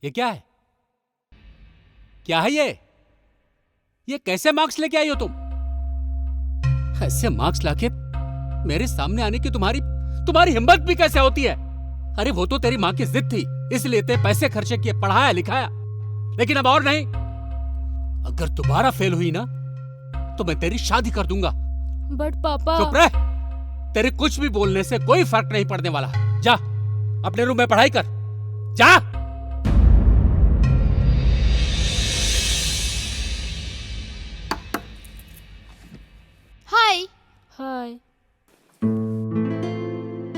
ये क्या है? क्या है ये कैसे मार्क्स लेके आई हो तुम? ऐसे मार्क्स लाके मेरे सामने आने की तुम्हारी हिम्मत भी कैसे होती है? अरे वो तो तेरी माँ की जिद थी, इसलिए ते पैसे खर्चे किए, पढ़ाया लिखाया, लेकिन अब और नहीं। अगर दोबारा फेल हुई ना तो मैं तेरी शादी कर दूंगा। बट पापा। चुप रह, तेरे कुछ भी बोलने से कोई फर्क नहीं पड़ने वाला। जा अपने रूम में पढ़ाई कर, जा। हाय। हाय।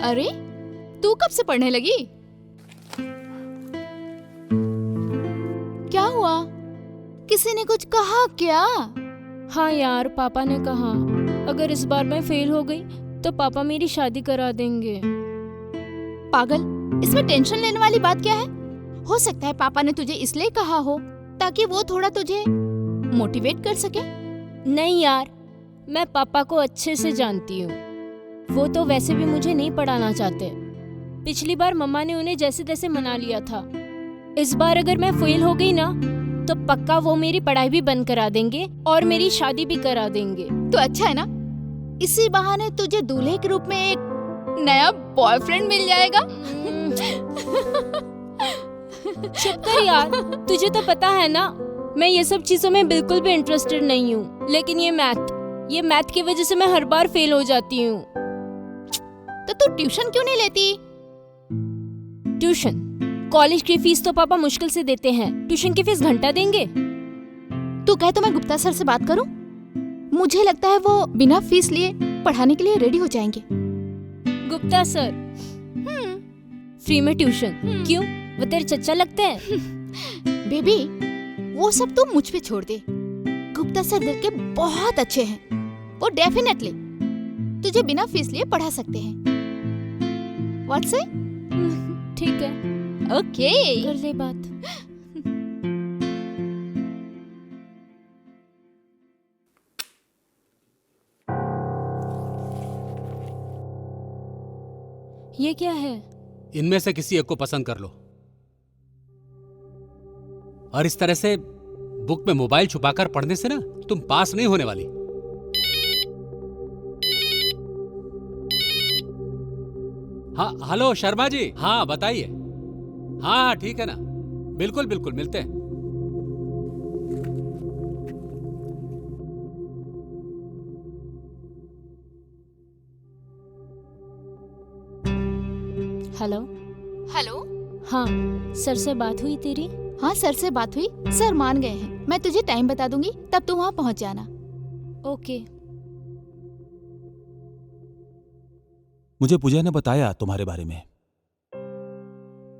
अरे तू कब से पढ़ने लगी? क्या हुआ? किसी ने कुछ कहा क्या? हाँ यार, पापा ने कहा अगर इस बार मैं फेल हो गई तो पापा मेरी शादी करा देंगे। पागल, इसमें टेंशन लेने वाली बात क्या है? हो सकता है पापा ने तुझे इसलिए कहा हो ताकि वो थोड़ा तुझे मोटिवेट कर सके। नहीं यार, मैं पापा को अच्छे से जानती हूँ। वो तो वैसे भी मुझे नहीं पढ़ाना चाहते। पिछली बार मम्मा ने उन्हें जैसे तैसे मना लिया था। इस बार अगर मैं फेल हो गई ना तो पक्का वो मेरी पढ़ाई भी बंद करा देंगे और मेरी शादी भी करा देंगे। तो अच्छा है ना, इसी बहाने तुझे दूल्हे के रूप में एक नया बॉयफ्रेंड मिल जाएगा। चुप कर यार, तुझे तो पता है ना मैं ये सब चीजों में बिल्कुल भी इंटरेस्टेड नहीं हूँ। लेकिन ये मैथ की वजह से मैं हर बार फेल हो जाती हूँ। तो तू ट्यूशन क्यों नहीं लेती? ट्यूशन? कॉलेज की फीस तो पापा मुश्किल से देते हैं, ट्यूशन की फीस घंटा देंगे। तू कहे तो मैं गुप्ता सर से बात करूं? मुझे लगता है वो बिना फीस लिए पढ़ाने के लिए रेडी हो जाएंगे। गुप्ता सर? फ्री में ट्यूशन? क्यों, वो तेरे चच्चा लगते हैं? बेबी, वो सब तू मुझ पे छोड़ दे। गुप्ता सर दिल के बहुत अच्छे हैं। वो डेफिनेटली तुझे बिना फीस लिए पढ़ा सकते हैं। व्हाट से? ठीक है, ओके, कर ले बात। ये क्या है? इनमें से किसी एक को पसंद कर लो, और इस तरह से बुक में मोबाइल छुपाकर पढ़ने से ना तुम पास नहीं होने वाली। हाँ हेलो शर्मा जी, हाँ बताइए। हाँ ठीक है ना, बिल्कुल बिल्कुल मिलते हैं। हेलो। हेलो। हाँ, सर से बात हुई तेरी? हाँ सर से बात हुई, सर मान गए हैं। मैं तुझे टाइम बता दूंगी, तब तू वहाँ पहुँच जाना। ओके। मुझे पूजा ने बताया तुम्हारे बारे में।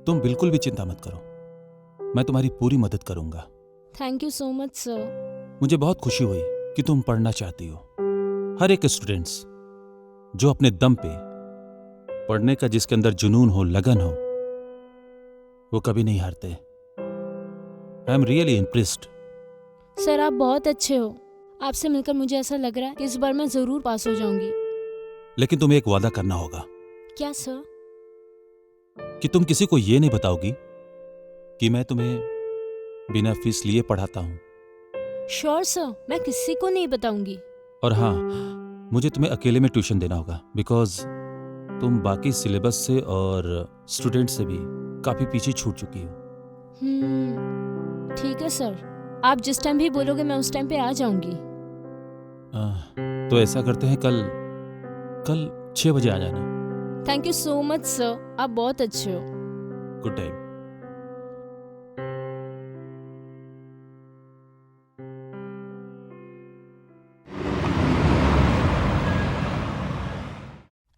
तुम बिल्कुल भी चिंता मत करो, मैं तुम्हारी पूरी मदद करूंगा। Thank you so much sir. मुझे बहुत खुशी हुई कि तुम पढ़ना चाहती हो। हर एक स्टूडेंट्स जो अपने दम पे पढ़ने का, जिसके अंदर जुनून हो, लगन हो, वो कभी नहीं हारते। I am really impressed. Sir आप बहुत अच्छे हो। आपसे मिलकर मुझे ऐसा लग रहा है कि इस बार मैं जरूर पास हो जाऊंगी। लेकिन तुम्हें एक वादा करना होगा। क्या सर? कि तुम किसी को ये नहीं बताओगी कि मैं तुम्हें बिना फीस लिए पढ़ाता हूं। श्योर सर, मैं किसी को नहीं बताऊंगी। और हाँ, मुझे तुम्हें अकेले में ट्यूशन देना होगा, बिकॉज तुम बाकी सिलेबस से और स्टूडेंट से भी काफी पीछे छूट चुकी हो। ठीक है सर, आप जिस टाइम भी बोलोगे मैं उस टाइम पे आ जाऊंगी। तो ऐसा करते हैं, कल 6 बजे आ जाना। Thank you so much sir, आप बहुत अच्छे हो। Good time.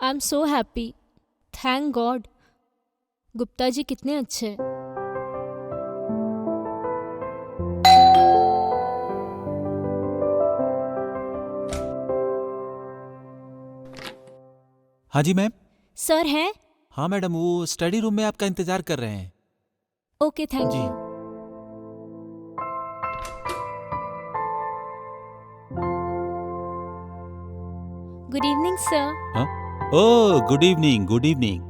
I am so happy, thank God. Gupta ji कितने अच्छे हैं। हाँ जी मैम। सर हैं? हाँ मैडम, वो स्टडी रूम में आपका इंतजार कर रहे हैं। ओके, थैंक जी। यू। Good evening sir. हाँ? Oh good evening, good evening.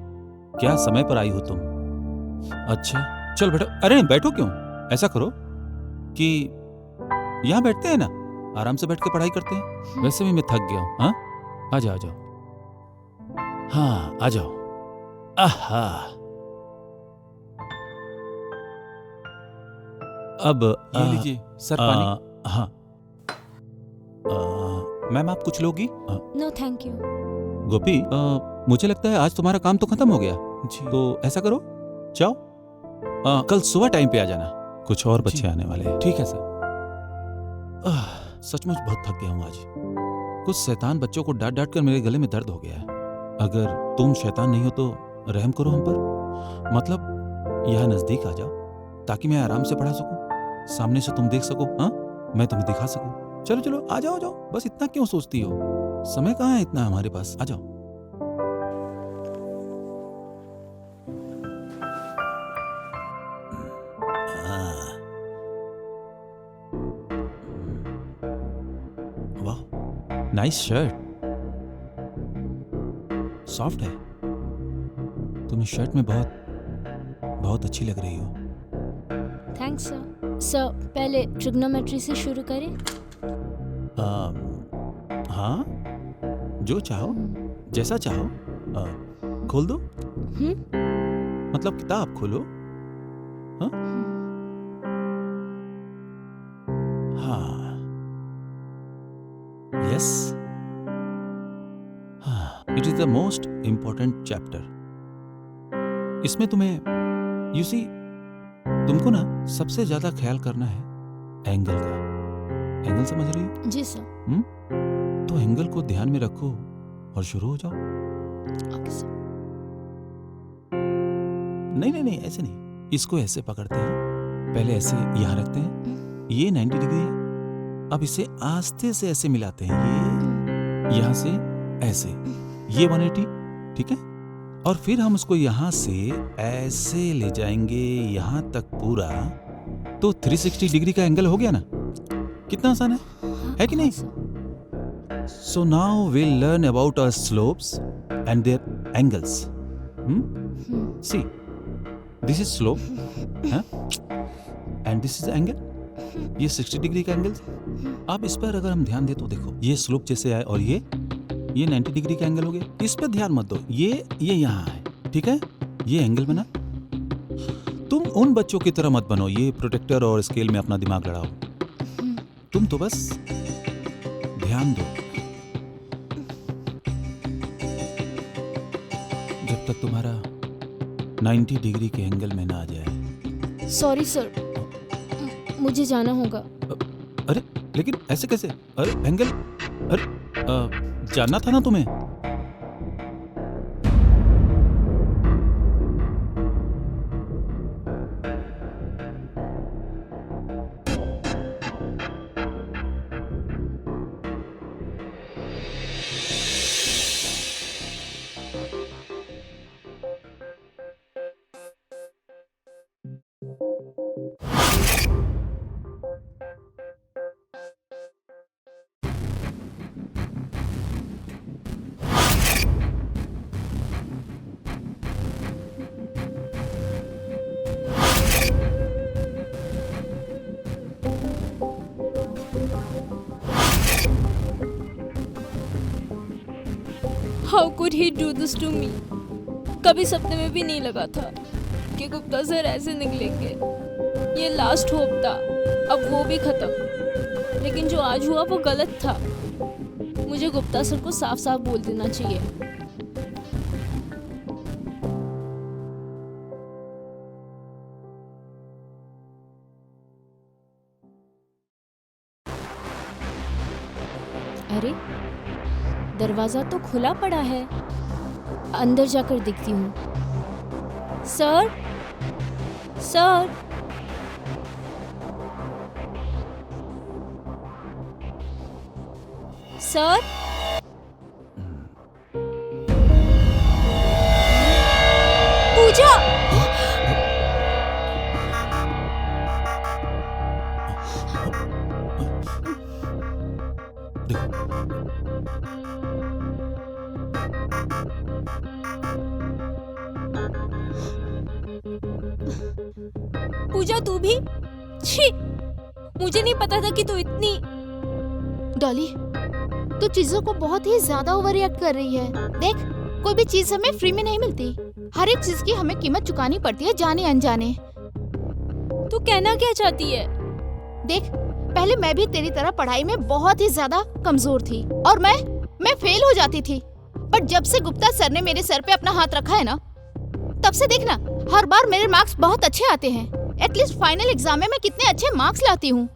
क्या समय पर आई हो तुम? अच्छा, चल बैठो। अरे बैठो क्यों, ऐसा करो कि यहाँ बैठते हैं ना, आराम से बैठ के पढ़ाई करते हैं। वैसे भी मैं थक गया हूँ। हाँ, आ जाओ आ जाओ। हाँ आ जाओ। आहा, अब ये लीजिए सर पानी। हाँ। मैम आप कुछ लोगी? No thank you. गोपी, मुझे लगता है आज तुम्हारा काम तो खत्म हो गया। जी। तो ऐसा करो, जाओ, कल सुबह टाइम पे आ जाना, कुछ और बच्चे जी। आने वाले हैं। ठीक है सर। सचमुच बहुत थक गया हूँ आज। कुछ शैतान बच्चों को डांट डांट कर मेरे गले में दर्द हो गया है। अगर तुम शैतान नहीं हो तो रहम करो हम पर। मतलब यहाँ नजदीक आ जाओ ताकि मैं आराम से पढ़ा सकूं, सामने से तुम देख सको। हाँ, मैं तुम्हें दिखा सकूं। चलो चलो आ जाओ, जाओ, बस इतना क्यों सोचती हो? समय कहाँ है इतना हमारे पास, आ जाओ। वाह, नाइस शर्ट, सॉफ्ट है। तुम इस शर्ट में बहुत बहुत अच्छी लग रही हो। Thanks sir. सर पहले ट्रिग्नोमेट्री से शुरू करें। हाँ, जो चाहो, जैसा चाहो। खोल दो। मतलब किताब खोलो। हाँ, हाँ, यस, हाँ, it is the most important chapter. इसमें तुम्हें, यू सी, तुमको ना सबसे ज्यादा ख्याल करना है एंगल का। एंगल समझ रही हो? जी सर। तो एंगल को ध्यान में रखो और शुरू हो जाओ। Okay sir. नहीं नहीं नहीं, ऐसे नहीं, इसको ऐसे पकड़ते हैं, पहले ऐसे यहाँ रखते हैं, ये 90 डिग्री है। अब इसे आस्ते से ऐसे मिलाते हैं, ये यहाँ से ऐसे, ये 180, ठीक है। और फिर हम उसको यहाँ से ऐसे ले जाएंगे यहाँ तक पूरा, तो 360 डिग्री का एंगल हो गया ना। कितना आसान है कि नहीं? So now we'll learn about our slopes and their angles. See, this is slope, huh? And this is angle. ये 60 डिग्री का एंगल। अब इस पर अगर हम ध्यान दें तो देखो, ये स्लोप जैसे आए और ये 90 डिग्री का एंगल हो गया। इस पर ध्यान मत दो, ये यहाँ है, ठीक है, ये एंगल बना। तुम उन बच्चों की तरह मत बनो, ये प्रोटेक्टर और स्केल में अपना दिमाग लड़ाओ। तुम तो बस ध्यान दो जब तक तुम्हारा 90 डिग्री के एंगल में ना आ जाए। सॉरी सर, मुझे जाना होगा। अरे लेकिन ऐसे कैसे? अरे एंगल, अरे जानना था ना तुम्हें। How could he do this to me? कभी सपने में भी नहीं लगा था कि गुप्ता सर ऐसे निकलेंगे। ये लास्ट होप था, अब वो भी खत्म। लेकिन जो आज हुआ वो गलत था। मुझे गुप्ता सर को साफ साफ बोल देना चाहिए। अरे दरवाजा तो खुला पड़ा है, अंदर जाकर देखती हूँ। सर, सर, सर, पूजा। देखो, पूजा तू भी? छी, मुझे नहीं पता था कि तू इतनी। डॉली, तू चीजों को बहुत ही ज्यादा ओवर रिएक्ट कर रही है। देख, कोई भी चीज हमें फ्री में नहीं मिलती। हर एक चीज की हमें कीमत चुकानी पड़ती है, जाने अनजाने। तू कहना क्या चाहती है? देख, पहले मैं भी तेरी तरह पढ़ाई में बहुत ही ज्यादा कमजोर थी और मैं फेल हो जाती थी। पर जब से गुप्ता सर ने मेरे सर पे अपना हाथ रखा है ना, तब से देखना हर बार मेरे मार्क्स बहुत अच्छे आते हैं। एटलीस्ट फाइनल एग्जाम में मैं कितने अच्छे मार्क्स लाती हूँ।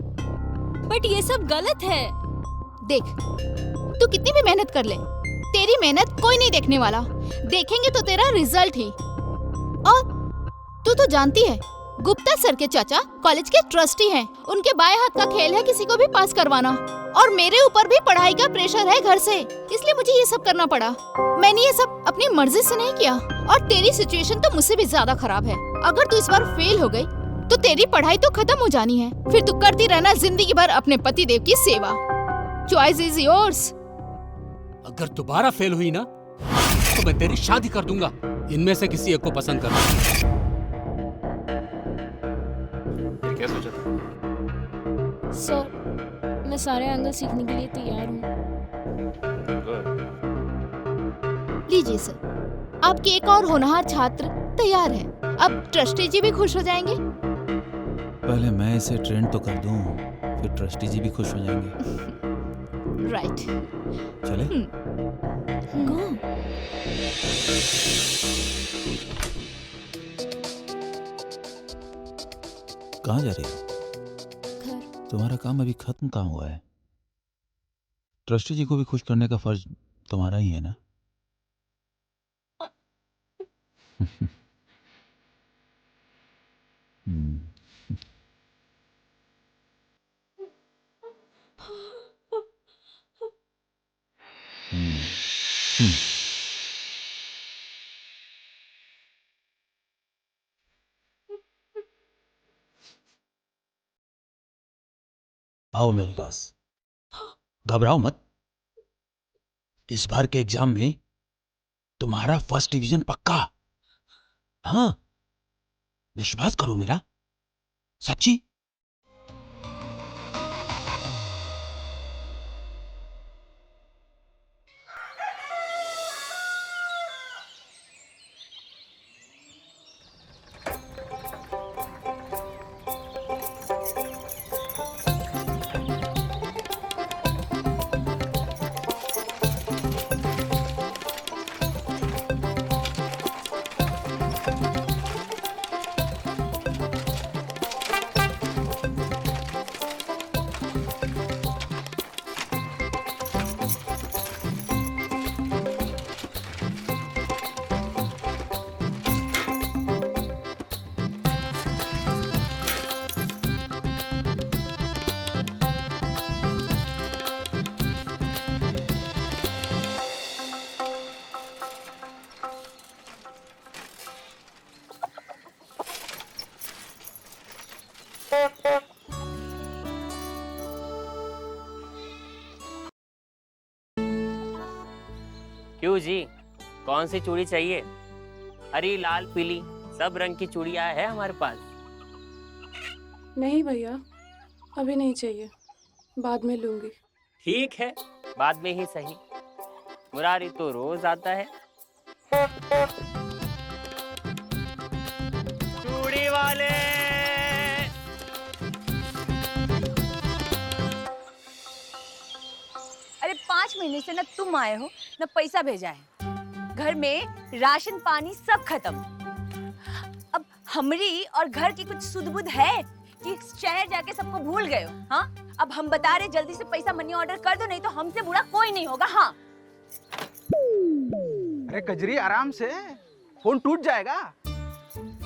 बट ये सब गलत है। देख, तू कितनी भी मेहनत कर ले, तेरी मेहनत कोई नहीं देखने वाला। देखेंगे तो तेरा रिजल्ट ही। और तू तो जानती है, गुप्ता सर के चाचा कॉलेज के ट्रस्टी हैं। उनके बाएं हाथ का खेल है किसी को भी पास करवाना। और मेरे ऊपर भी पढ़ाई का प्रेशर है घर से, इसलिए मुझे ये सब करना पड़ा। मैंने ये सब अपनी मर्जी से नहीं किया। और तेरी सिचुएशन तो मुझसे भी ज्यादा खराब है। अगर तू इस बार फेल हो गई तो तेरी पढ़ाई तो खत्म हो जानी है। फिर तू करती रहना जिंदगी भर अपने पति देव की सेवा। Choice is yours. अगर दोबारा फेल हुई ना तो मैं तेरी शादी कर दूंगा। इनमें से किसी एक को पसंद कर। क्या सोचा था? सर, मैं सारे एंगल सीखने के लिए तैयार हूँ। लीजिए सर, आपके एक और होनहार छात्र तैयार है। अब ट्रस्टी जी भी खुश हो जाएंगे। पहले मैं इसे ट्रेंड तो कर दूं, फिर ट्रस्टी जी भी खुश हो जाएंगे। राइट। चले? गो। कहाँ जा रही हो? घर। तुम्हारा काम अभी खत्म कहाँ हुआ है? ट्रस्टी जी को भी खुश करने का फर्ज तुम्हारा ही है ना? हम्म। आओ मेरे पास, घबराओ मत। इस बार के एग्जाम में तुम्हारा फर्स्ट डिवीजन पक्का। हाँ, विश्वास करो मेरा, सच्ची। क्यों जी, कौन सी चूड़ी चाहिए? हरी, लाल, पीली, सब रंग की चूड़ियां है हमारे पास। नहीं भैया, अभी नहीं चाहिए, बाद में लूंगी। ठीक है, बाद में ही सही। मुरारी तो रोज आता है। चूड़ी वाले, अरे 5 महीने से न तुम आए हो न पैसा भेजा है। घर में राशन पानी सब खत्म। अब हमरी और घर की कुछ सुध बुध है कि शहर जाके सबको भूल गए हो? हाँ, अब हम बता रहे जल्दी से पैसा मनी ऑर्डर कर दो, नहीं तो हमसे बुरा कोई नहीं होगा। हाँ। अरे कजरी, आराम से, फोन टूट जाएगा।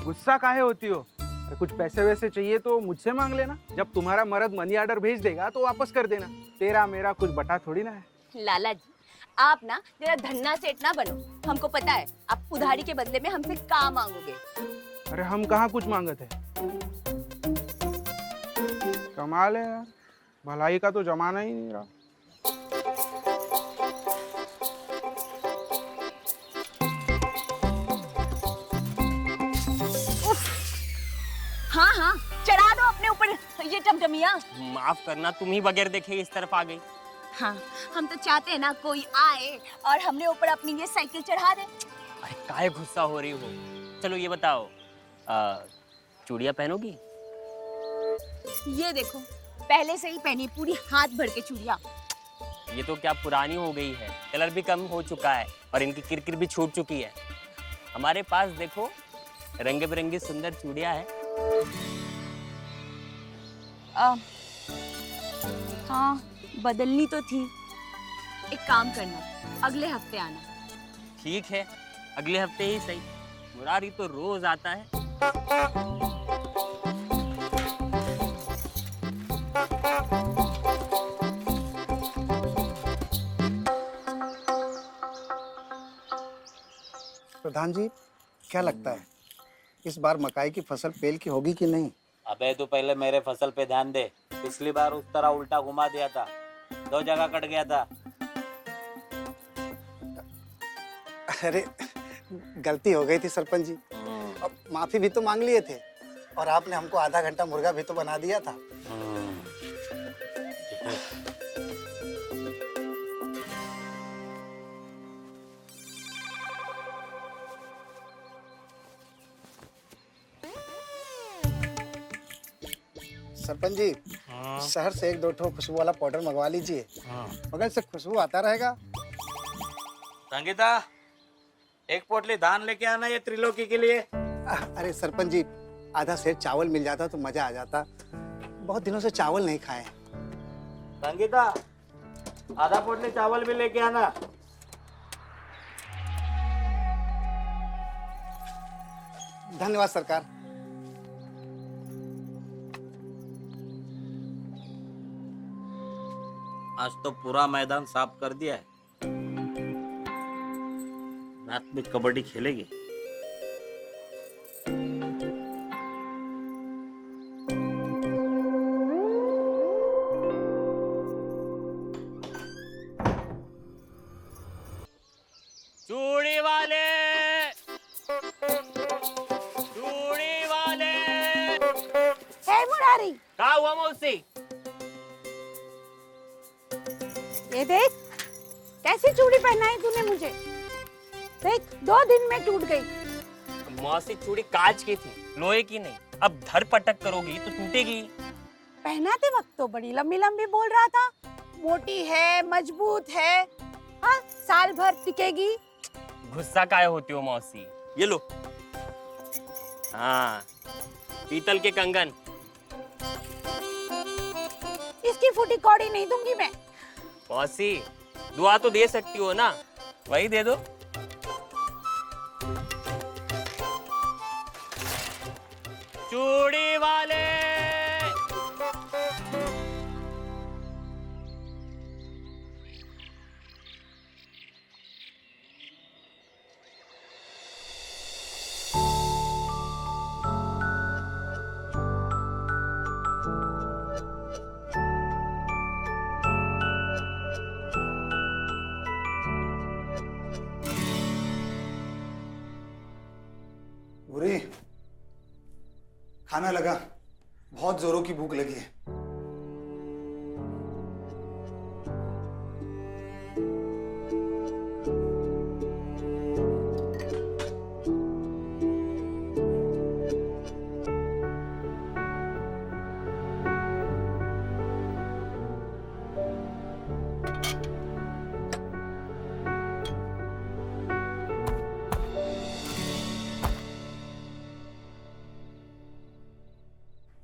गुस्सा काहे होती हो? अरे कुछ पैसे वैसे चाहिए तो मुझसे मांग लेना। जब तुम्हारा मर्द मनी ऑर्डर भेज देगा तो वापस कर देना। तेरा मेरा कुछ बटा थोड़ी ना है। लाला जी, आप ना जरा धन्ना सेठ ना बनो। हमको पता है आप उधारी के बदले में हमसे क्या मांगोगे। अरे हम कहाँ कुछ मांगते हैं। कमाल है यार, भलाई का तो जमाना ही नहीं रहा। हाँ हाँ, चढ़ा दो अपने ऊपर ये टमटमिया। माफ करना, तुम ही बगैर देखे इस तरफ आ गई। हाँ, हम तो चाहते हैं ना कोई आए और हमने ऊपर अपनी ये साइकिल चढ़ा दे। अरे काहे गुस्सा हो रही हो? चलो ये बताओ, चूड़ियां पहनोगी? ये देखो, पहले से ही पहनी पूरी हाथ भर के चूड़ियां। ये तो क्या पुरानी हो गई है, कलर भी कम हो चुका है और इनकी किरकिर भी छूट चुकी है। हमारे पास देखो रंग बिरंगी सुंदर चूड़ियां है। हाँ, बदलनी तो थी। एक काम करना, अगले हफ्ते आना। ठीक है, अगले हफ्ते ही सही। मुरारी तो रोज आता है। प्रधान जी, क्या लगता है इस बार मकाई की फसल पेल की होगी कि नहीं? अबे तू पहले मेरे फसल पे ध्यान दे। पिछली बार उस तरह उल्टा घुमा दिया था, 2 जगह कट गया था। अरे गलती हो गई थी सरपंच जी, अब माफी भी तो मांग लिए थे और आपने हमको आधा घंटा मुर्गा भी तो बना दिया था। सरपंच जी, शहर से 1-2 ठो खुशबू वाला पाउडर मंगवा लीजिए, मगर से खुशबू आता रहेगा। संगीता, एक पोटली धान लेके आना ये त्रिलोकी के लिए। अरे सरपंच जी, आधा सेर चावल मिल जाता तो मजा आ जाता, बहुत दिनों से चावल नहीं खाए। संगीता, आधा पोटली चावल भी लेके आना। धन्यवाद सरकार। आज तो पूरा मैदान साफ कर दिया है। रात में कबड्डी खेलेगी। चूड़ी वाले, चूड़ी वाले। हे मुरारी, क्या हुआ मौसी? ये देख, कैसी चूड़ी पहनाई तूने मुझे। देख, 2 दिन में टूट गई। मौसी चूड़ी कांच की थी, लोहे की नहीं। अब धर पटक करोगी तो टूटेगी। पहनाते वक्त तो बड़ी लंबी लंबी बोल रहा था, मोटी है, मजबूत है, हाँ साल भर टिकेगी। गुस्सा काहे होती हो मौसी? ये लो। हाँ, पीतल के कंगन। इसकी फूटी कौड़ी नहीं दूंगी मैं। मौसी, दुआ तो दे सकती हो ना, वही दे दो। चूड़ी वाले। बुरी, खाना लगा, बहुत जोरों की भूख लगी है।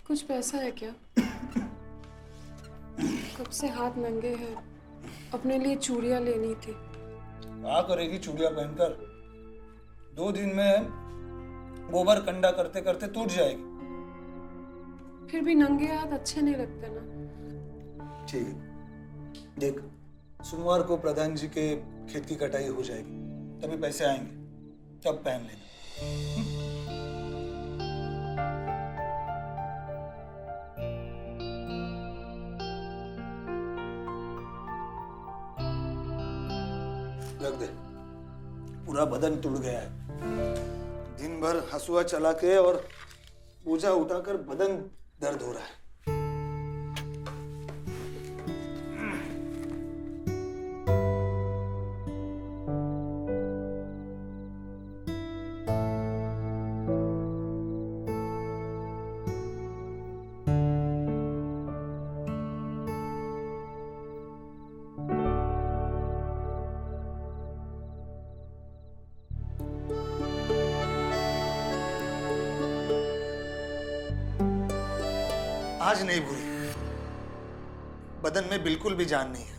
कुछ पैसा है क्या? कब से हाथ नंगे हैं, अपने लिए चूड़ियां लेनी थी। क्या करेगी चूड़ियां पहनकर? 2 दिन में गोबर कंडा करते करते टूट जाएगी। फिर भी नंगे हाथ अच्छे नहीं लगते ना। ठीक है, देख, सोमवार को प्रधान जी के खेत की कटाई हो जाएगी, तभी पैसे आएंगे, तब पहन लेना। रख दे, पूरा बदन टूट गया है। दिन भर हसुआ चला के और पूजा उठाकर बदन दर्द हो रहा है। आज नहीं भूली, बदन में बिल्कुल भी जान नहीं है।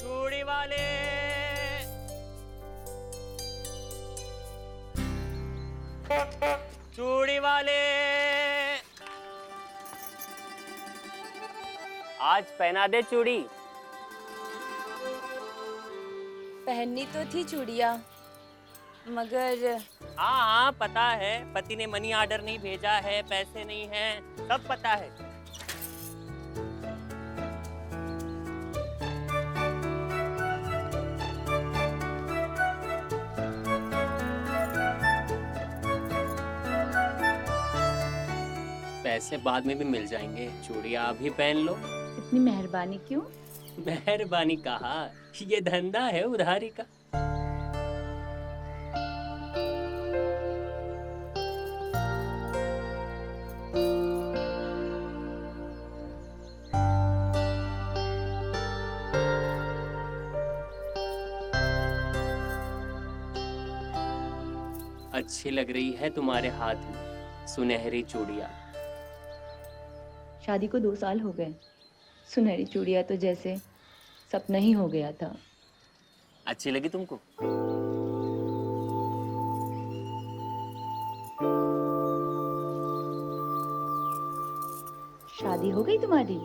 चूड़ी वाले, चूड़ी वाले, आज पहना दे चूड़ी। पहननी तो थी चूड़िया, मगर हाँ हाँ पता है, पति ने मनी ऑर्डर नहीं भेजा है, पैसे नहीं हैं, सब पता है। पैसे बाद में भी मिल जाएंगे, चूड़ियाँ अभी पहन लो। इतनी मेहरबानी क्यों? मेहरबानी कहा, ये धंधा है उधारी का। अच्छी लग रही है तुम्हारे हाथ में सुनहरी चूड़ियाँ। शादी को 2 साल हो गए, सुनहरी चूड़ियाँ तो जैसे सपना ही हो गया था। अच्छी लगी तुमको? शादी हो गई तुम्हारी?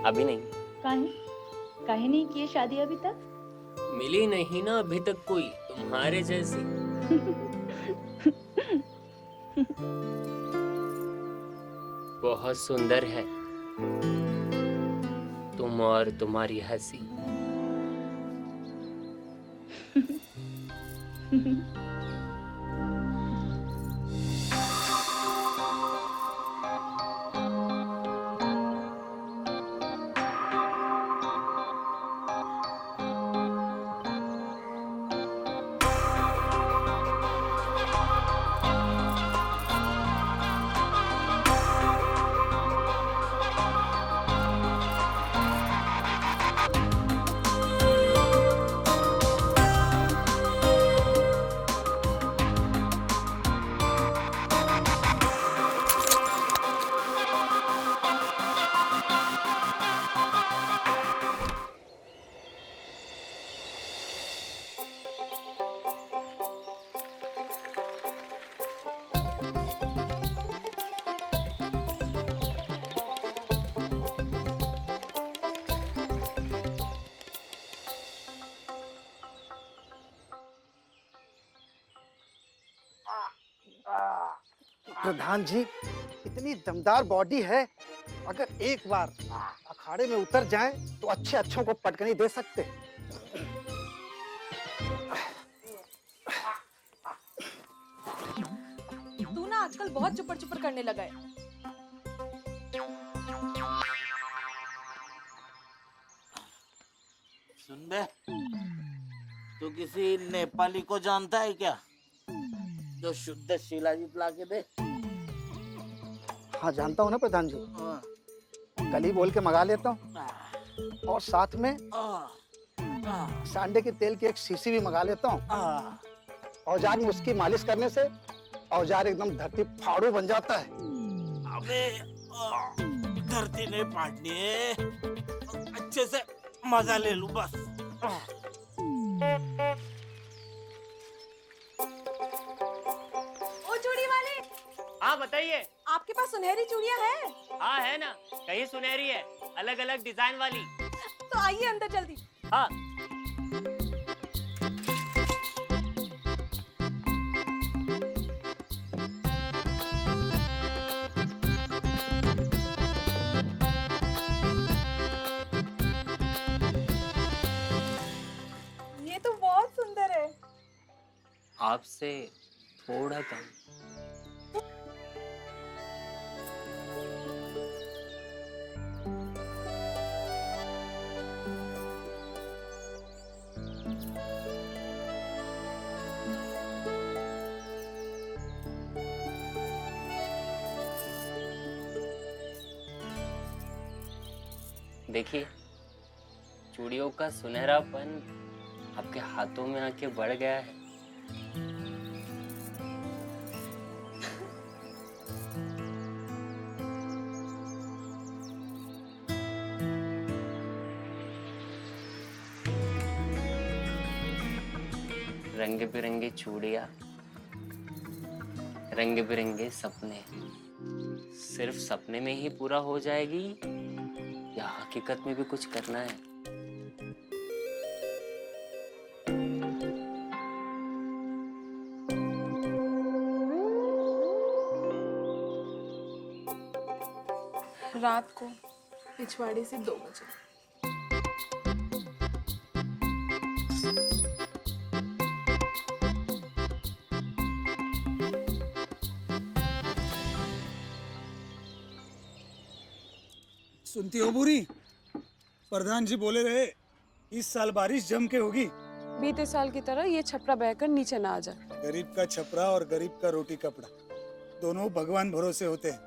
अभी नहीं। काहे नहीं की है शादी अभी तक? मिली नहीं ना अभी तक कोई तुम्हारे जैसी। बहुत सुंदर है तुम और तुम्हारी हंसी। प्रधान जी, इतनी दमदार बॉडी है, अगर एक बार अखाड़े में उतर जाएं तो अच्छे अच्छों को पटकनी दे सकते। तू ना आजकल बहुत चुपर चुपर करने लगा है। सुन बे, तू किसी नेपाली को जानता है क्या जो शुद्ध शिलाजीत ला के दे? हाँ जानता हूँ ना प्रधान जी, कल ही बोल के मंगा लेता हूँ, और साथ में सांडे के तेल की एक शीशी भी मंगा लेता हूँ। औजार में उसकी मालिश करने से औजार एकदम धरती फाड़ू बन जाता है। अबे धरती नहीं फाड़नी है, अच्छे से मजा ले लूं बस। ओ चूड़ी वाले, हाँ बताइए। आपके पास सुनहरी चूड़ियां है? हाँ है ना, कहीं सुनहरी है, अलग अलग डिजाइन वाली। तो आइए अंदर जल्दी। हाँ। ये तो बहुत सुंदर है। आपसे थोड़ा कम। देखिए, चूड़ियों का सुनहरापन आपके हाथों में आके बढ़ गया है। रंग बिरंगे चूड़ियां, रंग बिरंगे सपने सिर्फ सपने में ही पूरा हो जाएगी या हकीकत में भी कुछ करना है? रात को पिछवाड़े से 2 बजे। सुनती हो बुरी? प्रधान जी बोले रहे इस साल बारिश जम के होगी। बीते साल की तरह ये छपरा बहकर नीचे ना आ जाए। गरीब का छपरा और गरीब का रोटी कपड़ा दोनों भगवान भरोसे होते हैं।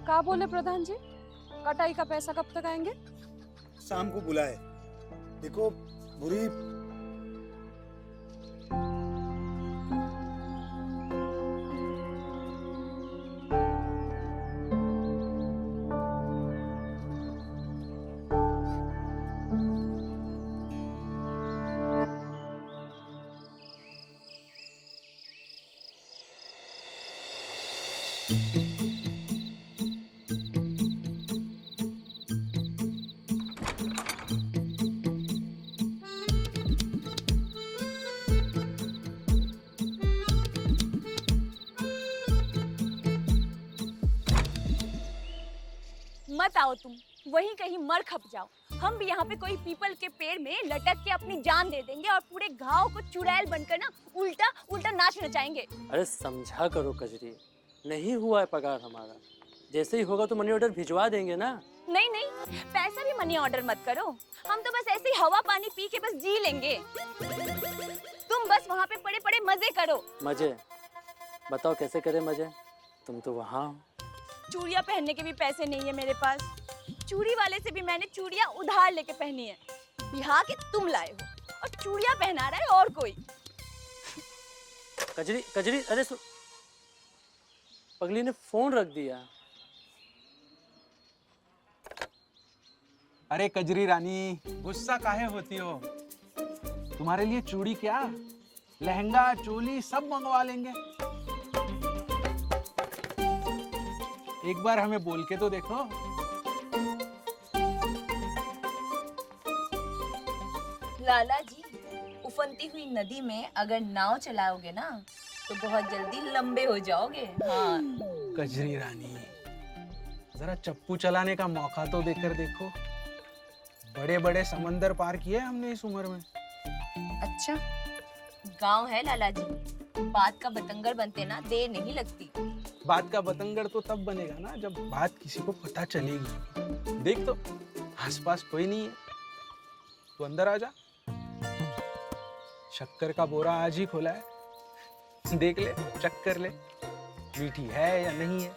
क्या बोले प्रधान जी? कटाई का पैसा कब तक आएंगे? शाम को बुलाए। देखो बुरी, मत आओ तुम, वहीं कहीं मर खप जाओ। हम भी यहाँ पे कोई पीपल के पेड़ में लटक के अपनी जान दे देंगे और पूरे घाव को चुड़ैल बनकर ना उल्टा उल्टा नाच नचाएंगे। अरे समझा करो कजरी, नहीं हुआ है पगार हमारा। जैसे ही होगा तो मनी ऑर्डर भिजवा देंगे ना। नहीं नहीं, पैसा भी मनी ऑर्डर मत करो। हम तो बस ऐसे ही हवा पानी पी के बस जी लेंगे। तुम बस वहाँ पे पड़े पड़े मजे करो। मजे? बताओ कैसे करें मजे? तुम तो वहाँ हो। चूड़ियाँ पहनने के भी पैसे नहीं है मेरे पास। चूड़ी वाले से भी मैंने चूड़ियाँ उधार लेके पहनी है। बिहार के तुम लाए हो और चूड़ियाँ पहना रहा है और कोई। कजरी कजरी, अरे पगली ने फोन रख दिया। अरे कजरी रानी, गुस्सा काहे होती हो? तुम्हारे लिए चूड़ी क्या, लहंगा चोली सब मंगवा लेंगे। एक बार हमें बोल के तो देखो। लाला जी, उफनती हुई नदी में अगर नाव चलाओगे ना तो बहुत जल्दी लंबे हो जाओगे। हाँ। कजरी रानी, जरा चप्पू चलाने का मौका तो देकर देखो। बड़े बड़े समंदर पार किए हमने इस उम्र में। अच्छा, गांव है लाला जी, बात का बतंगड़ बनते ना देर नहीं लगती। बात का बतंगड़ तो तब बनेगा ना जब बात किसी को पता चलेगी। देख तो आसपास कोई नहीं है, तो अंदर आ जा। शक्कर का बोरा आज ही खोला है, देख ले, चेक कर ले मीठी है या नहीं है।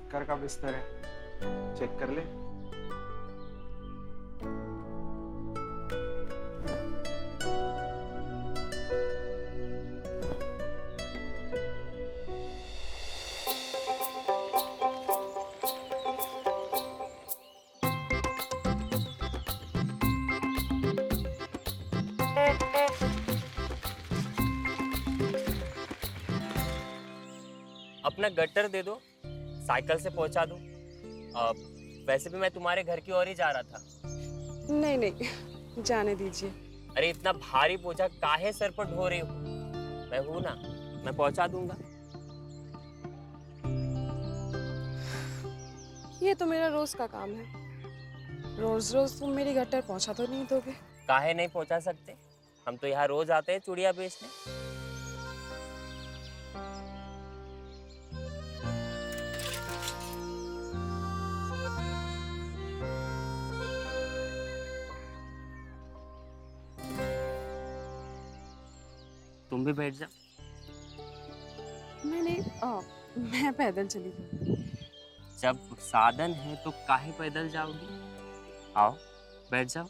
चक्कर का बिस्तर है, चेक कर ले। अपना गट्टर दे दो, साइकिल से पहुंचा दो। वैसे भी मैं तुम्हारे घर की ओर ही जा रहा था। नहीं नहीं, जाने दीजिए। अरे इतना भारी बोझा काहे सर पर ढो रही हो? मैं हूं ना, मैं पहुंचा दूंगा। ये तो मेरा रोज का काम है। रोज रोज तुम मेरी गट्टर पहुंचा तो नहीं दोगे? काहे नहीं पहुंचा सकते? हम तो यहाँ रोज आते हैं चूड़िया बेचने। तुम भी बैठ जाओ। मैं पैदल चली जाऊँ। जब साधन है तो काहे पैदल जाओगी? आओ बैठ जाओ।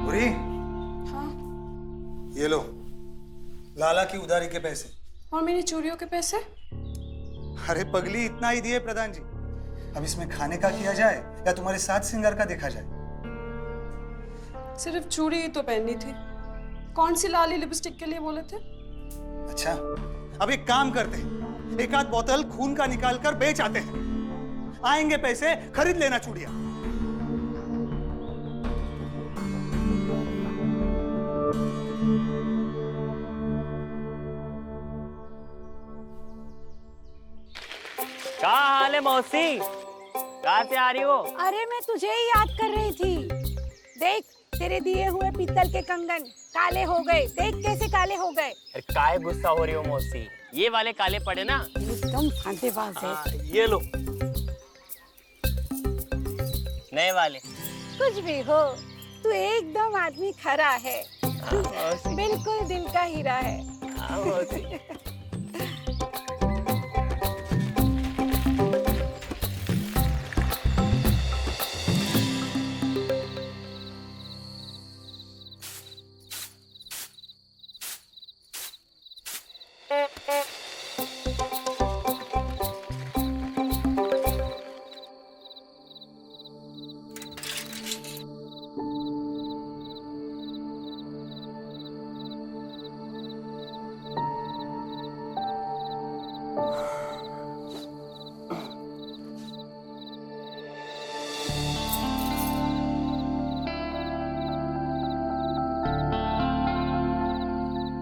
बुरी, हाँ। ये लो लाला की उधारी के पैसे। और मेरी चूड़ियों के पैसे? अरे पगली, इतना ही दिए प्रधान जी। अब इसमें खाने का किया जाए या तुम्हारे साथ सिंगार का देखा जाए? सिर्फ चूड़ी ही तो पहननी थी। कौन सी लाली लिपस्टिक के लिए बोले थे? अच्छा, अब एक काम करते हैं, एक आध बोतल खून का निकाल कर बेच आते हैं। आएंगे पैसे, खरीद लेना चूड़िया। क्या हाल है मौसी? कहाँ से आ रही हो? अरे मैं तुझे ही याद कर रही थी। देख तेरे दिए हुए पीतल के कंगन काले हो गए। देख कैसे काले हो गए। अरे काहे गुस्सा हो रही हो मौसी? ये वाले काले पड़े ना। एकदम फांटेबाज है। ये लो नए वाले। कुछ भी हो, तू एकदम आदमी खरा है। बिल्कुल दिल का हीरा है।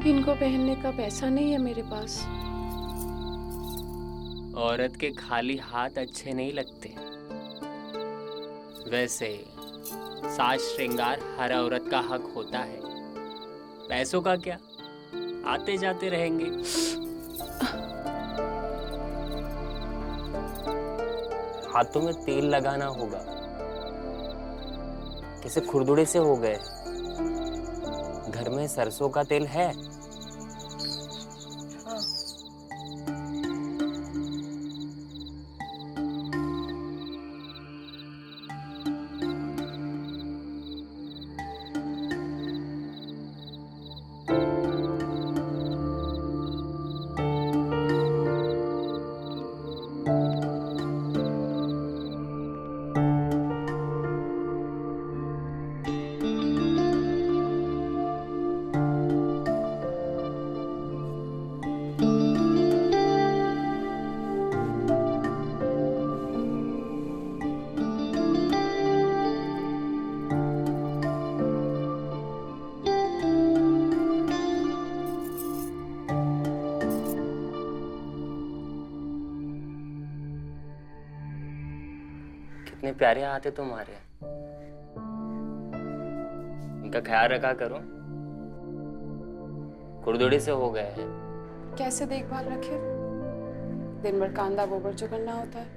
इनको पहनने का पैसा नहीं है मेरे पास। औरत के खाली हाथ अच्छे नहीं लगते। वैसे साज श्रृंगार हर औरत का हक होता है। पैसों का क्या, आते जाते रहेंगे। हाथों में तेल लगाना होगा। कैसे खुरदुड़े से हो गए? घर में सरसों का तेल है? कितने प्यारे हाथ है तुम्हारे। इनका ख्याल रखा करो, खुरदुड़ी से हो गए हैं। कैसे देखभाल रखे? दिन भर कांदा गोबर जो करना होता है।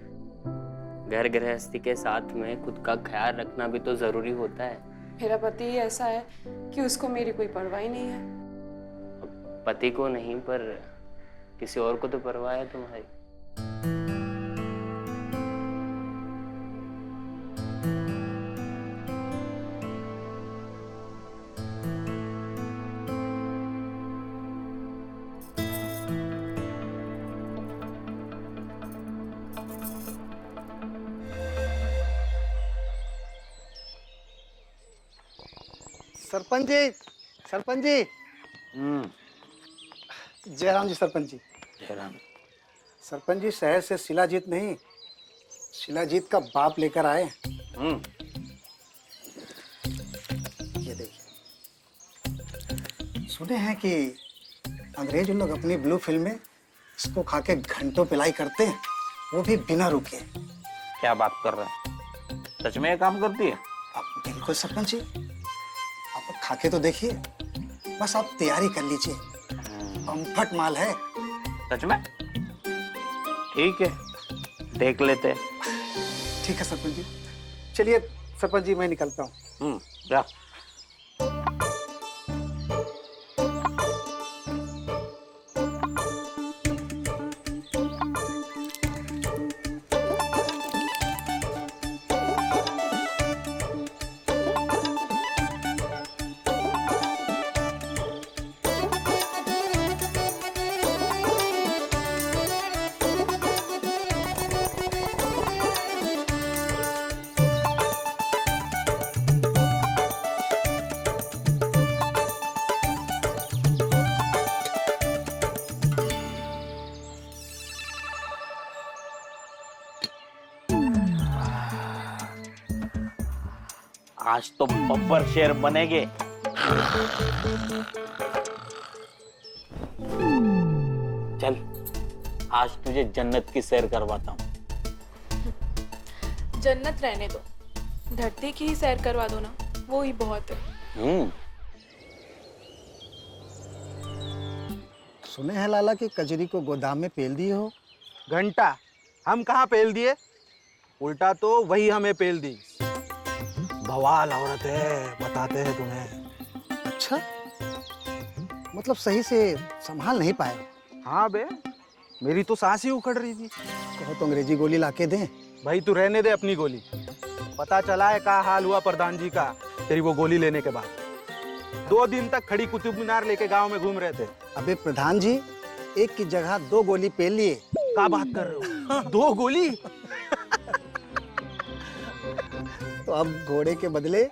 घर गृहस्थी के साथ में खुद का ख्याल रखना भी तो जरूरी होता है। मेरा पति ही ऐसा है कि उसको मेरी कोई परवाह ही नहीं है। पति को नहीं पर किसी और को तो परवाह है तुम्हारी। सरपंच जी, सरपंच जी। जयराम जी सरपंच जी। जयराम। सरपंच जी शहर से शिलाजीत नहीं, शिलाजीत का बाप लेकर आए। ये देखिए, सुने हैं कि अंग्रेज लोग अपनी ब्लू फिल्म में इसको खा के घंटों पिलाई करते हैं, वो भी बिना रुके। क्या बात कर रहा है? सच में ये काम करती है? बिल्कुल सरपंच जी, आप खा के तो देखिए, बस आप तैयारी कर लीजिए, कम्फर्ट माल है। सच में? ठीक है, देख लेते हैं। ठीक है सरपंच जी, चलिए सरपंच जी मैं निकलता हूँ। जा। आज तो बब्बर शेर बनेगे। चल, आज तुझे जन्नत की सैर करवाता हूँ। जन्नत रहने दो, धरती की ही सैर करवा दो ना, वो ही बहुत है। सुने हैं लाला कि कजरी को गोदाम में पेल दिए हो। घंटा हम कहाँ पेल दिए, उल्टा तो वही हमें पेल दी। बवाल औरत है, बताते हैं तुम्हें। अच्छा, मतलब सही से संभाल नहीं पाए? हाँ बे, मेरी तो सांस ही उखड़ रही थी। कहो तो अंग्रेजी गोली लाके दें। भाई तू रहने दे अपनी गोली। पता चला है क्या हाल हुआ प्रधान जी का तेरी वो गोली लेने के बाद। 2 दिन तक खड़ी कुतुब मीनार लेके गांव में घूम रहे थे। अबे प्रधान जी, एक की जगह 2 गोली पेल लिए। क्या बात कर रहे हो? 2 गोली? तो अब घोड़े के बदले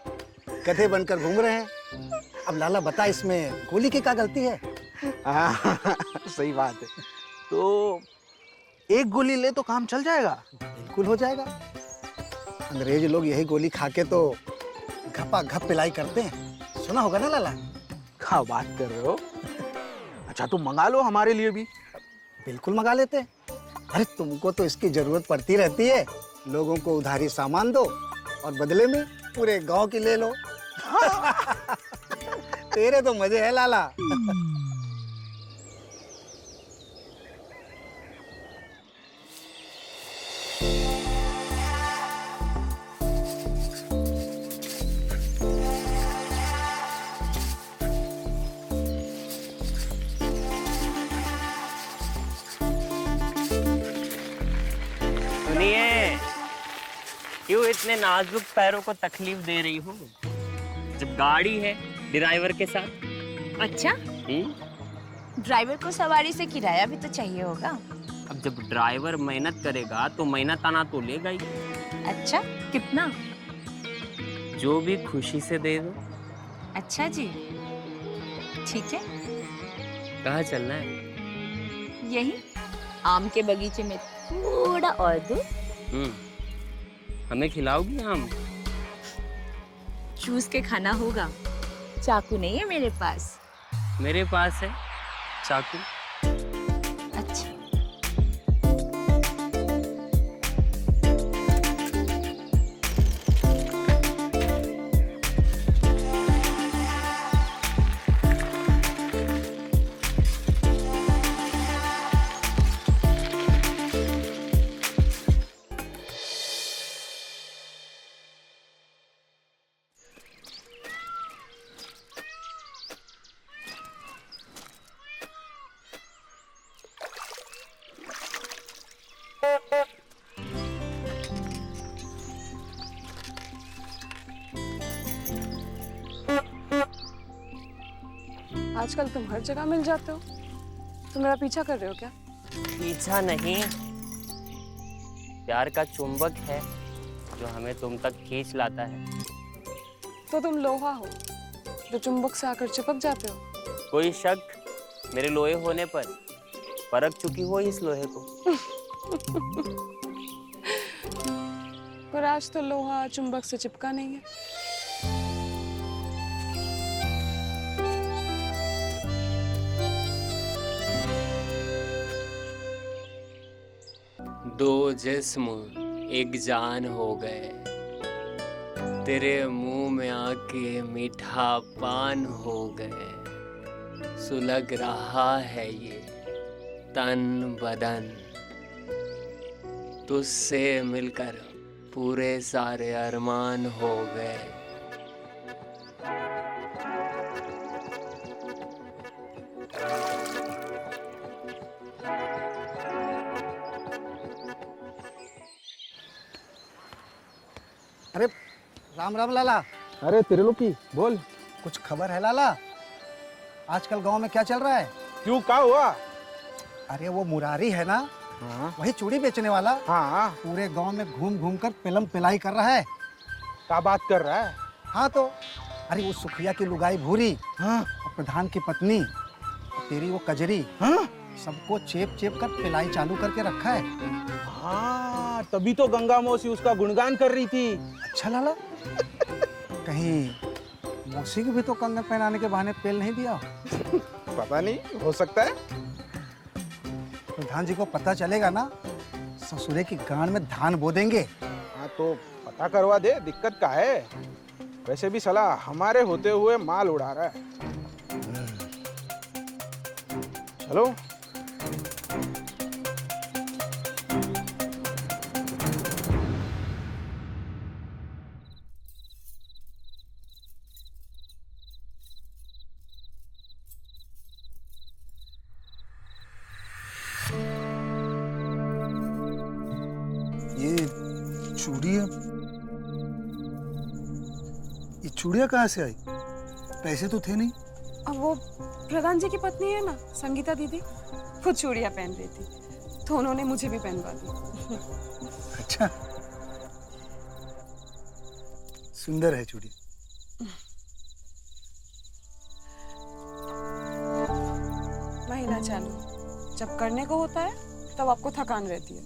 गधे बनकर घूम रहे हैं। अब लाला बता, इसमें गोली की क्या गलती है? सही बात है। तो एक गोली ले तो काम चल जाएगा। बिल्कुल हो जाएगा। अंग्रेज लोग यही गोली खा के तो घपा घप पिलाई करते हैं, सुना होगा ना लाला? क्या बात कर रहे हो? अच्छा तुम मंगा लो हमारे लिए भी। बिल्कुल मंगा लेते हैं। अरे तुमको तो इसकी जरूरत पड़ती रहती है। लोगों को उधारी सामान दो और बदले में पूरे गांव की ले लो। तेरे तो मजे है लाला। सुनिए, क्यों इतने नाजुक पैरों को तकलीफ दे रही हो? जब गाड़ी है ड्राइवर के साथ। अच्छा, ड्राइवर को सवारी से किराया भी तो चाहिए होगा। अब जब ड्राइवर मेहनत करेगा तो मेहनत आना तो लेगा ही। अच्छा, कितना? जो भी खुशी से दे दो। अच्छा जी, ठीक है। कहाँ चलना है? यही आम के बगीचे में थोड़ा और दूर। हमें खिलाओगी आम? चूस के खाना होगा। चाकू नहीं है मेरे पास। मेरे पास है चाकू। अच्छा, आजकल तुम हर जगह मिल जाते हो। तुम मेरा पीछा कर रहे हो क्या? पीछा नहीं, प्यार का चुंबक है जो हमें तुम तक खींच लाता है। तो तुम लोहा हो जो चुंबक से आकर चिपक जाते हो। कोई शक मेरे लोहे होने पर परख चुकी हो इस लोहे को। पर आज तो लोहा चुंबक से चिपका नहीं है। दो जिस्म एक जान हो गए, तेरे मुंह में आके मीठा पान हो गए। सुलग रहा है ये तन बदन, तुझसे मिलकर पूरे सारे अरमान हो गए। अरे राम राम लाला। अरे त्रिलोकी बोल। कुछ खबर है लाला? आजकल गांव में क्या चल रहा है? क्यों, क्या हुआ? अरे वो मुरारी है ना, वही चूड़ी बेचने वाला, पूरे गांव में घूम घूम कर पिलम पिलाई कर रहा है। क्या बात कर रहा है? हाँ तो अरे वो सुखिया की लुगाई भूरी, और प्रधान की पत्नी, तेरी वो कजरी, सबको चेप चेप कर पिलाई चालू करके रखा है। हाँ, तभी तो गंगा मौसी उसका गुणगान कर रही थी। अच्छा लाला, कहीं मौसी को भी तो कंगन पहनाने के बहाने पेल नहीं दिया? पता नहीं, हो सकता है। प्रधान जी को पता चलेगा ना, ससुरे की गांड में धान बो देंगे। हाँ तो पता करवा दे, दिक्कत का है? वैसे भी साला हमारे होते हुए माल उड़ा रहा है। चलो। ये चूड़ियाँ कहाँ से आई? पैसे तो थे नहीं। अब वो प्रधान जी की पत्नी है ना, संगीता दीदी, वो चूड़ियाँ पहन रही थी तो उन्होंने मुझे भी पहनवा दी। अच्छा, सुंदर है चूड़ी। महीना चालू जब करने को होता है तब आपको थकान रहती है।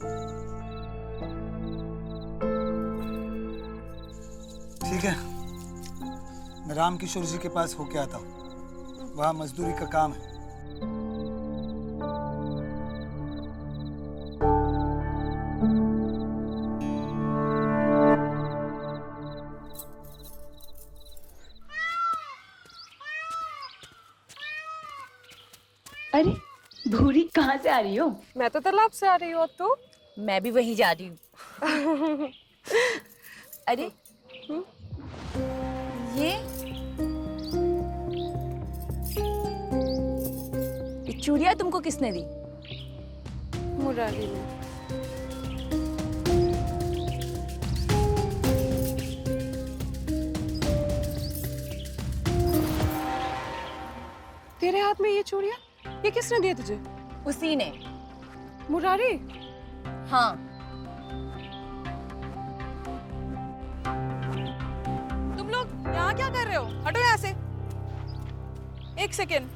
ठीक है, मैं राम किशोर जी के पास होके आता हूँ, वहाँ मजदूरी का काम है। अरे भूरी कहाँ से आ रही हो? मैं तो तालाब से आ रही हूँ। तो मैं भी वहीं जा रही हूँ। अरे ये चूड़ियाँ तुमको किसने दी? मुरारी ने। तेरे हाथ में ये चूड़ियाँ, ये किसने दिए तुझे? उसी ने। मुरारी? हाँ। तुम लोग यहाँ क्या कर रहे हो? हटो यहाँ से। एक सेकेंड,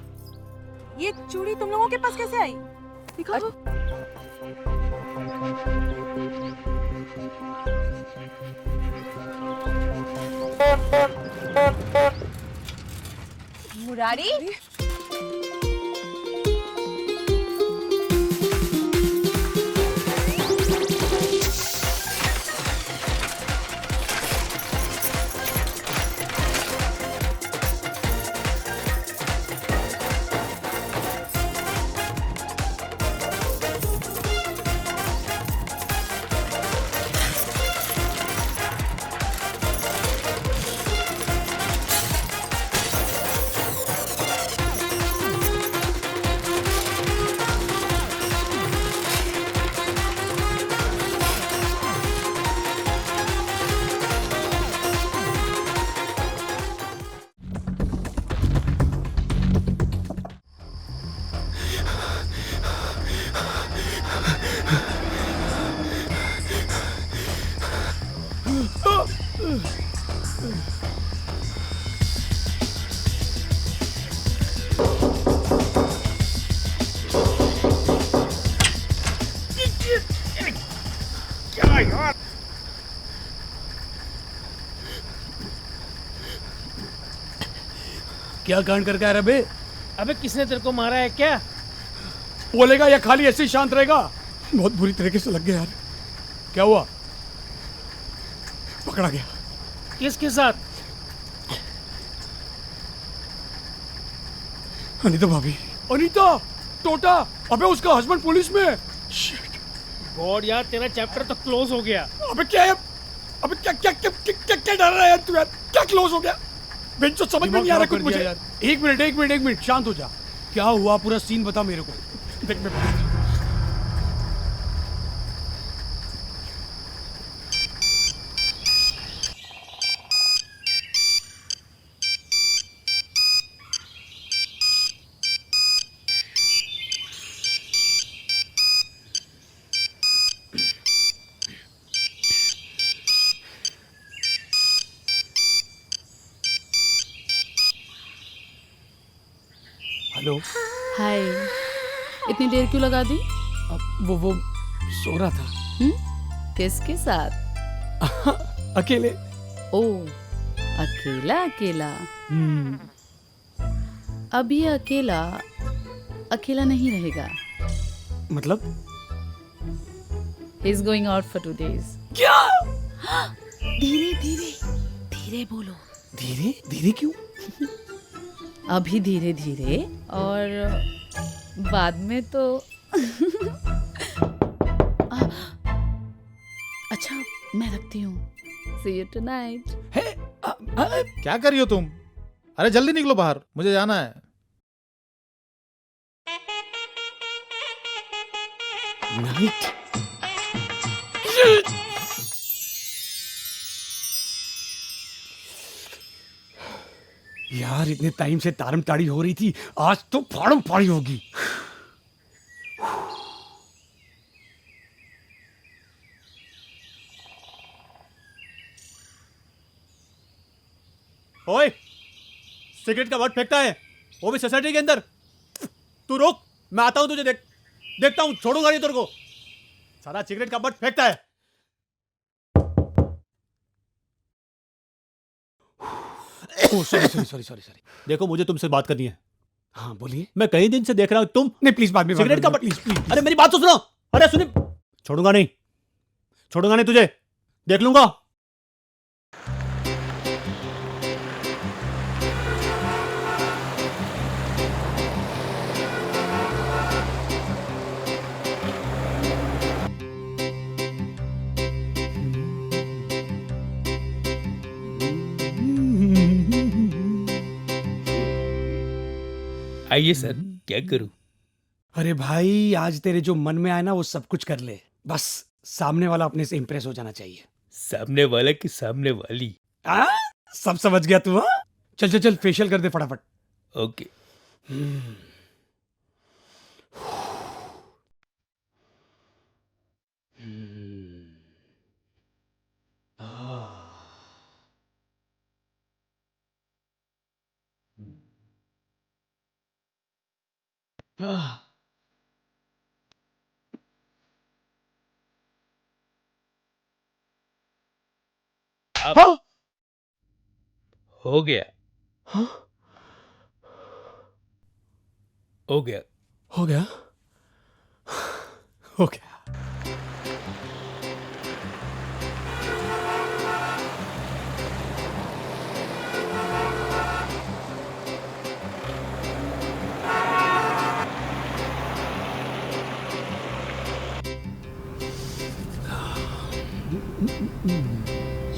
ये चूड़ी तुम लोगों के पास कैसे आई? दिखाओ। मुरारी? क्या कांड करके आया बे? अबे किसने तेरे को मारा है क्या? बोलेगा या खाली ऐसे ही शांत रहेगा? बहुत बुरी तरीके से लग गया यार। क्या हुआ? पकड़ा गया। किसके साथ? अनीता भाभी। अनीता, टोटा, अबे उसका हस्बैंड पुलिस में है। गॉड यार, तेरा चैप्टर तो क्लोज हो गया। अबे क्या है? अबे क्या क्या क्या क्या, क्या, क्या डर रहा है यार तू यार? क्या क्लोज हो गया? बेंचो समझ में नहीं आ रहा कुछ मुझे यार। एक मिनट शांत हो जा। क्या हुआ? पूरा सीन बता मेरे को। देख मैं हेलो। हाय। इतनी देर क्यों लगा दी? वो सो रहा था। किसके साथ? अकेले। ओ, अकेला अकेला। अब ये अकेला अकेला नहीं रहेगा। मतलब? He is going out for 2 days. क्या? धीरे धीरे धीरे बोलो। धीरे धीरे क्यों? अभी धीरे धीरे और बाद में तो अच्छा मैं रखती हूँ। See you tonight. क्या कर रही हो तुम? अरे जल्दी निकलो बाहर, मुझे जाना है। नाइट। यार इतने टाइम से तारम ताड़ी हो रही थी, आज तो फाड़म फाड़ी होगी। ओए, सिगरेट का बट फेंकता है, वो भी सोसाइटी के अंदर। तू रुक, मैं आता हूं तुझे देखता हूं, छोड़ूंगा नहीं तेरे को। सारा सिगरेट का बट फेंकता है। सॉरी। देखो मुझे तुमसे बात करनी है। हाँ बोलिए। मैं कई दिन से देख रहा हूं तुम। नहीं प्लीज बाद में सिगरेट का बट। प्लीज। अरे मेरी बात तो सुनो। अरे सुनिए। छोड़ूंगा नहीं तुझे, देख लूंगा। आइए सर, क्या करूं? अरे भाई आज तेरे जो मन में आए ना वो सब कुछ कर ले, बस सामने वाला अपने से इंप्रेस हो जाना चाहिए। सामने वाला की सामने वाली? सब समझ गया तू। हाँ चल फेशियल कर दे फटाफट। ओके। अब हो गया। हो गया।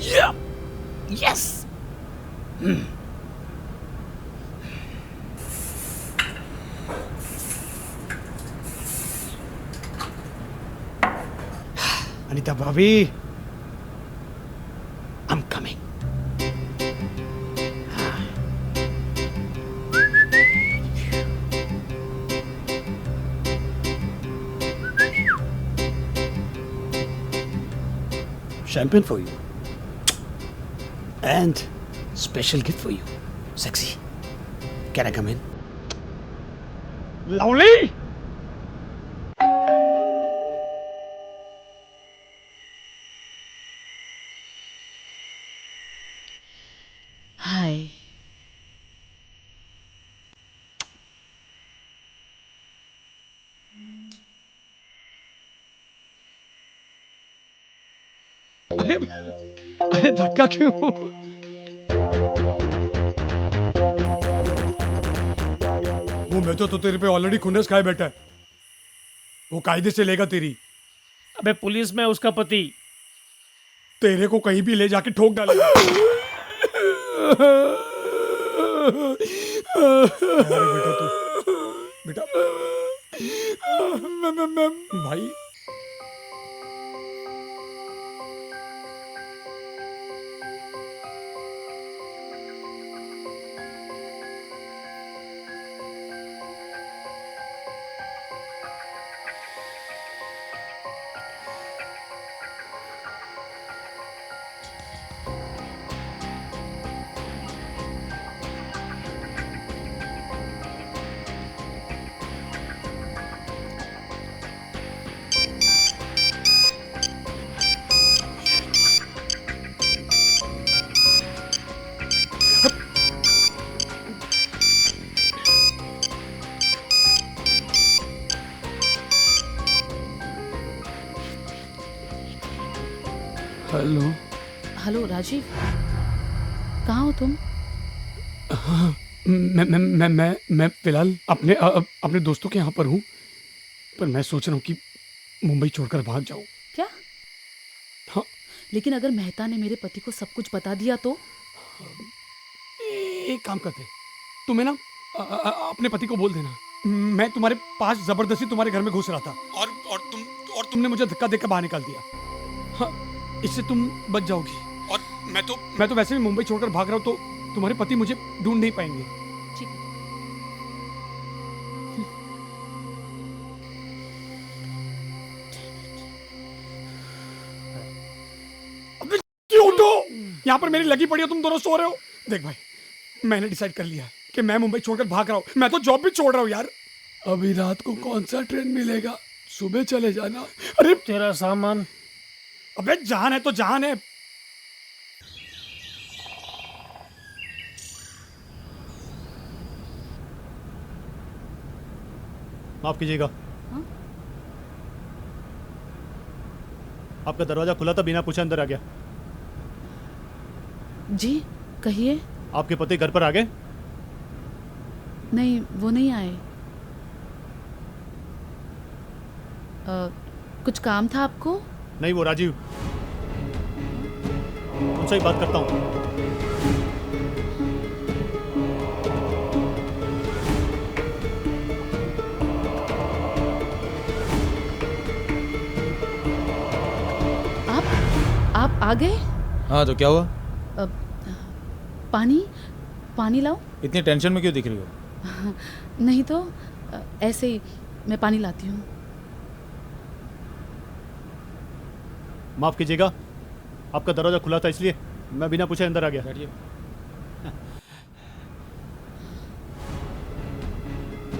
Yeah! Yes! Anita Bobby, I'm coming. Champagne for you. And special gift for you. Sexy. Can I come in? Lovely! हाय। अरे धक्का क्यों? वो मैं तो तेरे पे ऑलरेडी खुन्नस खाए बैठा है। वो कायदे से लेगा तेरी। अबे पुलिस में उसका पति तेरे को कहीं भी ले जाके ठोक डालेगा। अरे बेटा तू बेटा भाई हेलो। हेलो राजीव, कहाँ हो तुम? हाँ, मैं फिलहाल अपने दोस्तों के यहाँ पर हूँ, पर मैं सोच रहा हूँ कि मुंबई छोड़कर भाग जाऊँ। क्या? हाँ। लेकिन अगर मेहता ने मेरे पति को सब कुछ बता दिया तो? एक काम करते, तुम्हें ना अपने पति को बोल देना मैं तुम्हारे पास जबरदस्ती तुम्हारे घर में घुस रहा था और तुमने मुझे धक्का देकर बाहर निकाल दिया। हाँ, इससे तुम बच जाओगी। और मैं तो वैसे भी मुंबई छोड़कर भाग रहा हूँ, तो तुम्हारे पति मुझे ढूंढ नहीं पाएंगे। ठीक। अबे क्यों उठो? यहाँ पर मेरी लगी पड़ी हो, तुम दोनों सो रहे हो। देख भाई, मैंने डिसाइड कर लिया कि मैं मुंबई छोड़कर भाग रहा हूँ। मैं तो जॉब भी छोड़ रहा हूँ यार। अभी रात को कौन सा ट्रेन मिलेगा? सुबह चले जाना। अरे तेरा सामान। अबे जान है तो जान है। माफ कीजिएगा। आपका दरवाजा खुला था, बिना पूछे अंदर आ गया। जी कहिए। आपके पति घर पर आ गए? नहीं, वो नहीं आए। कुछ काम था आपको? नहीं, वो राजीव, उनसे ही बात करता हूँ। आप आ गए? हाँ, तो क्या हुआ? पानी लाओ। इतनी टेंशन में क्यों दिख रही हो? नहीं तो ऐसे ही मैं पानी लाती हूँ। माफ कीजिएगा, आपका दरवाजा खुला था इसलिए मैं बिना पूछे अंदर आ गया। बैठिए।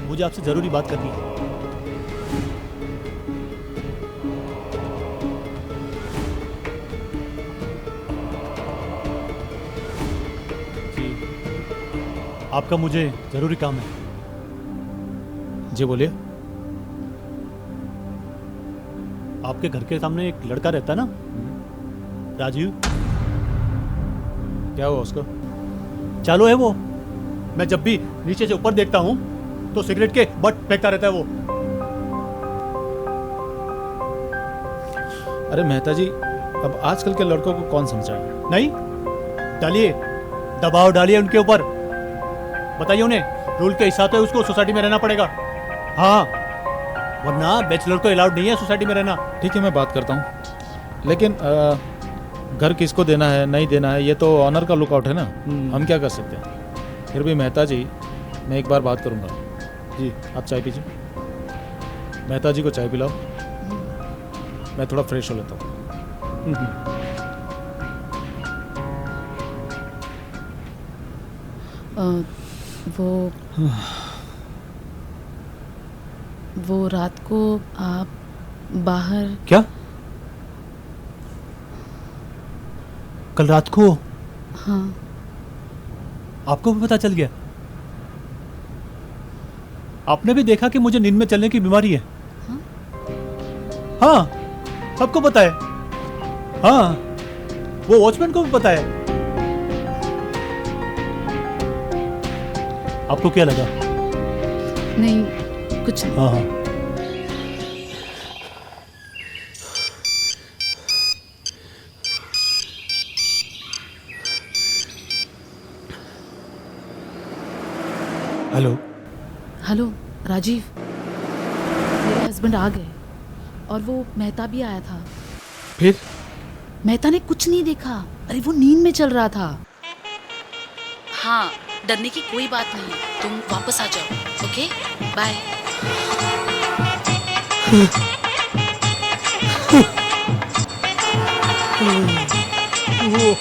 मुझे आपसे जरूरी बात करनी है। जी, आपका मुझे जरूरी काम है। जी बोलिए। आपके घर के सामने एक लड़का रहता है ना, राजीव। क्या हुआ उसको? चालू है वो। मैं जब भी नीचे से ऊपर देखता हूँ तो सिगरेट के बट फेंकता रहता है वो। अरे मेहता जी, अब आजकल के लड़कों को कौन समझाए? नहीं, डालिए, दबाव डालिए उनके ऊपर। बताइए उन्हें रूल के हिसाब से उसको सोसाइटी में रहना पड़ेगा। हाँ, वरना बैचलर को अलाउड नहीं है सोसाइटी में रहना। ठीक है, मैं बात करता हूँ, लेकिन घर किसको देना है नहीं देना है ये तो ऑनर का लुकआउट है ना। हम क्या कर सकते हैं? फिर भी मेहता जी, मैं एक बार बात करूँगा। जी, आप चाय पीजिए। मेहता जी को चाय पिलाओ, मैं थोड़ा फ्रेश हो लेता हूँ। वो रात को आप बाहर? क्या? कल रात को? हाँ। आपको भी पता चल गया? आपने भी देखा कि मुझे नींद में चलने की बीमारी है? हाँ? हाँ, सबको पता है। हाँ, वो वॉचमैन को भी पता है। आपको क्या लगा? नहीं, कुछ नहीं। हाँ हाँ। हेलो। हेलो राजीव, मेरे हस्बैंड आ गए और वो मेहता भी आया था। फिर मेहता ने कुछ नहीं देखा। अरे वो नींद में चल रहा था। हाँ, डरने की कोई बात नहीं, तुम वापस आ जाओ। Okay, bye. वो